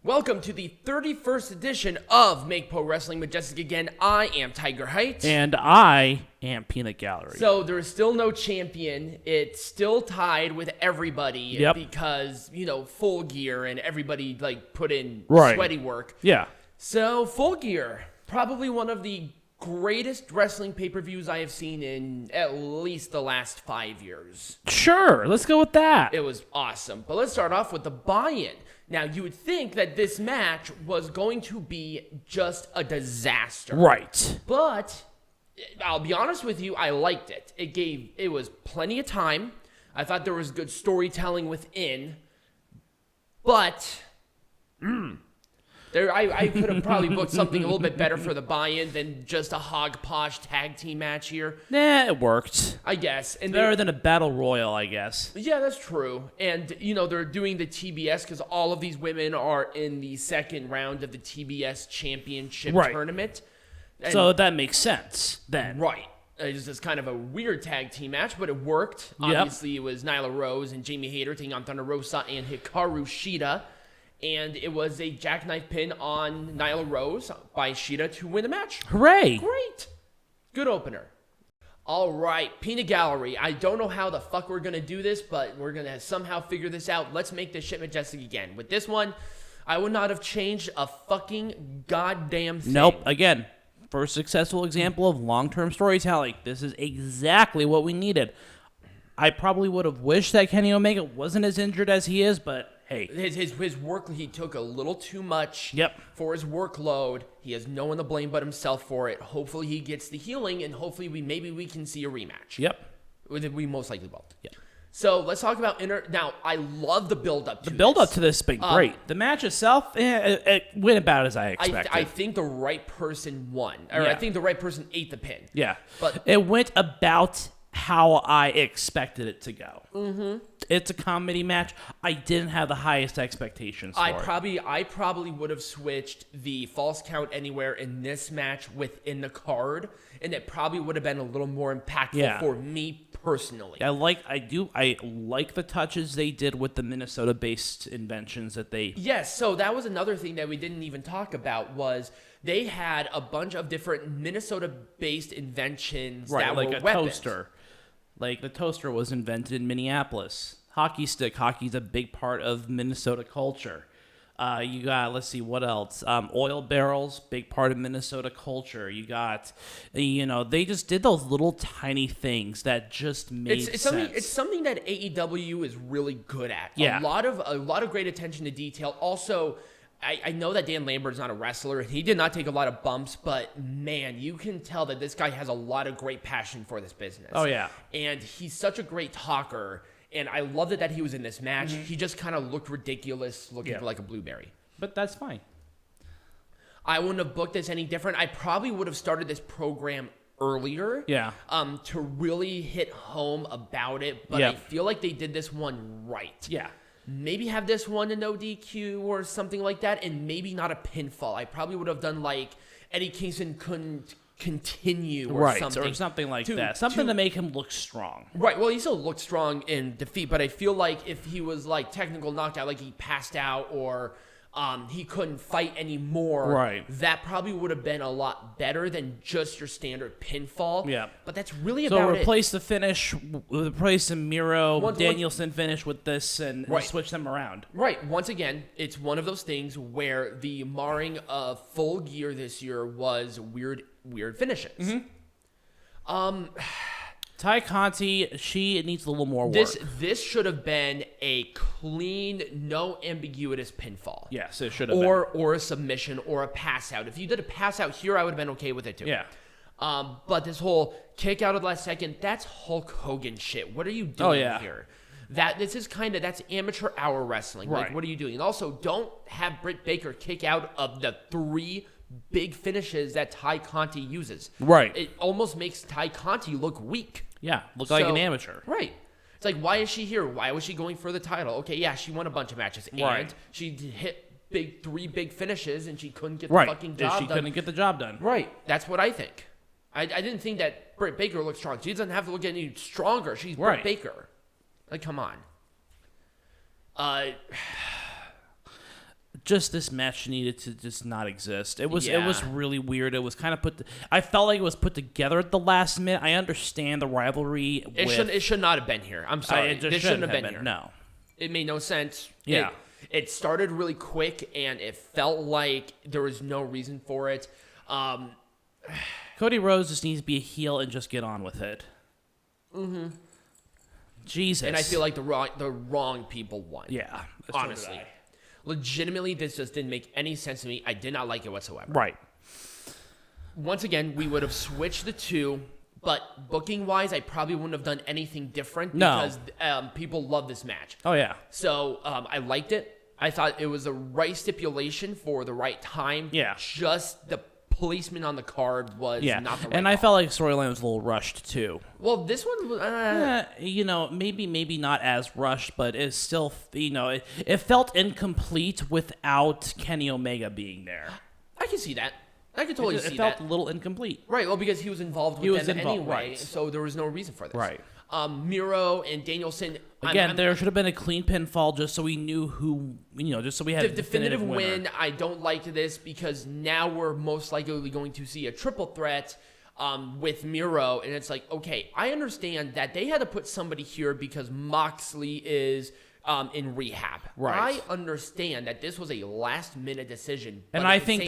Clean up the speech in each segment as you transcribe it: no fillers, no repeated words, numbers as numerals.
Welcome to the 31st edition of Make Pro Wrestling Majestic again. I am Tiger Height. And I am Peanut Gallery. So there is still no champion. It's still tied with everybody because, Full Gear and everybody put in sweaty work. Yeah. So Full Gear, probably one of the greatest wrestling pay-per-views I have seen in at least the last 5 years. Sure, let's go with that. It was awesome. But let's start off with the buy-in. Now, you would think that this match was going to be just a disaster. Right. But I'll be honest with you, I liked it. It was plenty of time. I thought there was good storytelling within. But I could have probably booked something a little bit better for the buy-in than just a hog-posh tag team match here. Nah, it worked. I guess. And better than a battle royal, I guess. Yeah, that's true. And, they're doing the TBS because all of these women are in the second round of the TBS Championship Tournament. And so that makes sense then. Right. It's just kind of a weird tag team match, but it worked. Obviously, it was Nyla Rose and Jamie Hayter taking on Thunder Rosa and Hikaru Shida. And it was a jackknife pin on Nyla Rose by Shida to win the match. Hooray! Great. Good opener. All right, Peanut Gallery. I don't know how the fuck we're going to do this, but we're going to somehow figure this out. Let's make this shit majestic again. With this one, I would not have changed a fucking goddamn thing. Nope. Again, first successful example of long-term storytelling. This is exactly what we needed. I probably would have wished that Kenny Omega wasn't as injured as he is, but hey. His work, he took a little too much for his workload. He has no one to blame but himself for it. Hopefully he gets the healing, and hopefully maybe we can see a rematch. Yep. We most likely will. Yep. So let's talk about Now, I love the build-up to this. The build-up to this has been great. The match itself, it went about as I expected. I think the right person won. Or I think the right person ate the pin. Yeah. But it went about how I expected it to go. Mm-hmm. It's a comedy match. I didn't have the highest expectations for it. I probably would have switched the false count anywhere in this match within the card, and it probably would have been a little more impactful for me personally. I like the touches they did with the Minnesota-based inventions that they... Yes, so that was another thing that we didn't even talk about was they had a bunch of different Minnesota-based inventions that were weapons. Toaster. Like, the toaster was invented in Minneapolis. Hockey stick. Hockey's a big part of Minnesota culture. You got, let's see, what else? Oil barrels, big part of Minnesota culture. You got, they just did those little tiny things that just made sense. It's something that AEW is really good at. Yeah. A lot of great attention to detail. Also, I know that Dan Lambert is not a wrestler. He did not take a lot of bumps, but man, you can tell that this guy has a lot of great passion for this business. Oh, yeah. And he's such a great talker, and I loved it that he was in this match. Mm-hmm. He just kind of looked ridiculous, looking like a blueberry. But that's fine. I wouldn't have booked this any different. I probably would have started this program earlier. Yeah. To really hit home about it, but I feel like they did this one right. Yeah. Maybe have this one a no DQ or something like that, and maybe not a pinfall. I probably would have done like Eddie Kingston couldn't continue or something. Or something like that. Something to make him look strong. Right. Well, he still looked strong in defeat, but I feel like if he was like technical knockout, like he passed out or he couldn't fight anymore, that probably would have been a lot better than just your standard pinfall. Yeah. But that's really about it. So replace the finish, replace the Miro, Danielson finish with this and switch them around. Right. Once again, it's one of those things where the marring of Full Gear this year was weird finishes. Mm-hmm. Ty Conti, she needs a little more work. This should have been a clean, no ambiguous pinfall. Yes, it should have been. Or a submission or a pass out. If you did a pass out here, I would have been okay with it too. Yeah. But this whole kick out of the last second, that's Hulk Hogan shit. What are you doing here? That's amateur hour wrestling. Right. Like, what are you doing? And also, don't have Britt Baker kick out of the 3 big finishes that Ty Conti uses. Right. It almost makes Ty Conti look weak. Yeah, look like an amateur. Right. It's like, why is she here? Why was she going for the title? Okay, yeah, she won a bunch of matches. And she hit 3 big finishes, and she couldn't get the fucking job done. She couldn't get the job done. Right. That's what I think. I didn't think that Britt Baker looked strong. She doesn't have to look any stronger. She's Britt Baker. Like, come on. just this match needed to just not exist. It was really weird. It was kind of I felt like it was put together at the last minute. I understand the rivalry. It should not have been here. I'm sorry. This shouldn't have been here. No. It made no sense. Yeah. It started really quick, and it felt like there was no reason for it. Cody Rhodes just needs to be a heel and just get on with it. Mm-hmm. Jesus. And I feel like the wrong people won. Yeah. Honestly. Legitimately, this just didn't make any sense to me. I did not like it whatsoever. Right. Once again, we would have switched the two, but booking-wise, I probably wouldn't have done anything different because people love this match. Oh, yeah. So I liked it. I thought it was the right stipulation for the right time. Yeah. Just the placement on the card was not the right and I felt like storyline was a little rushed, too. Well, this one was... maybe not as rushed, but it's still, it felt incomplete without Kenny Omega being there. I can see that. I can totally see that. It felt a little incomplete. Right, well, because he was involved with them anyway, right. So there was no reason for this. Right. Miro and Danielson... Again, there should have been a clean pinfall just so we knew who, just so we had a definitive win. I don't like this because now we're most likely going to see a triple threat with Miro. And it's like, okay, I understand that they had to put somebody here because Moxley is... in rehab. Right. I understand that this was a last-minute decision, and I think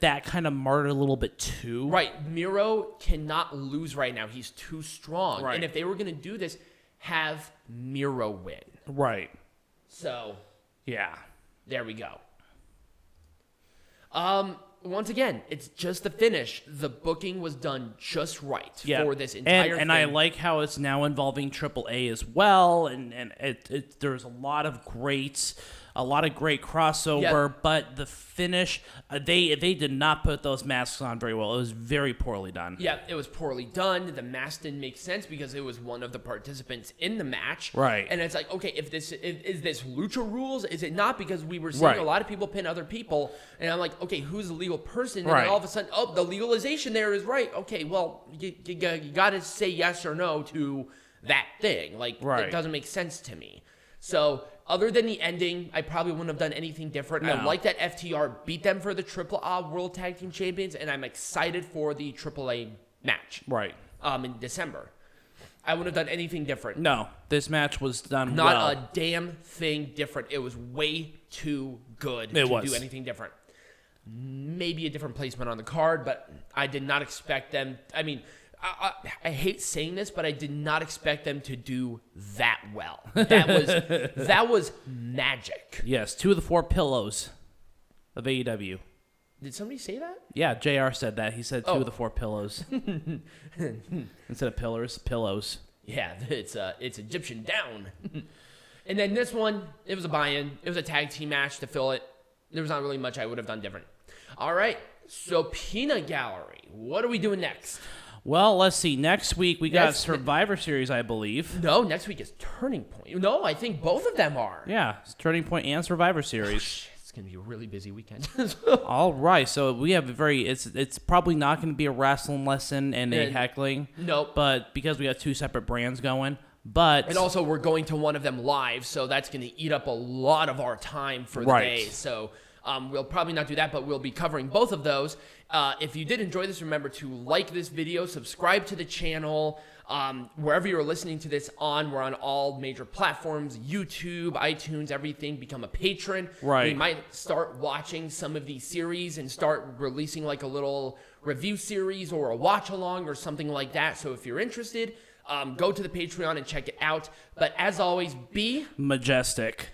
that kind of marred a little bit too. Right, Miro cannot lose right now. He's too strong. Right. And if they were going to do this, have Miro win. Right. So, yeah, there we go. Once again, it's just the finish. The booking was done just right for this entire thing. And I like how it's now involving AAA as well. And there's a lot of great crossover. But the finish, they did not put those masks on very well. It was very poorly done. Yeah, it was poorly done. The mask didn't make sense because it was one of the participants in the match. Right. And it's like, okay, is this Lucha rules? Is it not? Because we were seeing a lot of people pin other people. And I'm like, okay, who's the legal person? And then all of a sudden, the legalization there is right. Okay, well, you got to say yes or no to that thing. Like, it doesn't make sense to me. So, other than the ending, I probably wouldn't have done anything different. No. I like that FTR beat them for the AAA World Tag Team Champions, and I'm excited for the AAA match. Right. In December. I wouldn't have done anything different. No, this match was done Not a damn thing different. It was way too good to do anything different. Maybe a different placement on the card, but I did not expect them. I mean, I hate saying this, but I did not expect them to do that well. That was magic. Yes, 2 of the 4 pillows of AEW. Did somebody say that? Yeah, JR said that. He said 2 of the 4 pillows. Instead of pillars, pillows. Yeah, it's Egyptian down. And then this one, it was a buy-in. It was a tag team match to fill it. There was not really much I would have done different. All right, so Peanut Gallery. What are we doing next? Well, let's see. Next week, we got Survivor Series, I believe. No, next week is Turning Point. No, I think both of them are. Yeah, it's Turning Point and Survivor Series. It's going to be a really busy weekend. All right, so we have it's probably not going to be a wrestling lesson and a heckling. Nope. But because we got 2 separate brands going. And also, we're going to one of them live, so that's going to eat up a lot of our time for the day. So we'll probably not do that, but we'll be covering both of those. If you did enjoy this, remember to like this video, subscribe to the channel. Wherever you're listening to this on, we're on all major platforms, YouTube, iTunes, everything. Become a patron. Right. We might start watching some of these series and start releasing like a little review series or a watch along or something like that. So if you're interested, go to the Patreon and check it out. But as always, be majestic.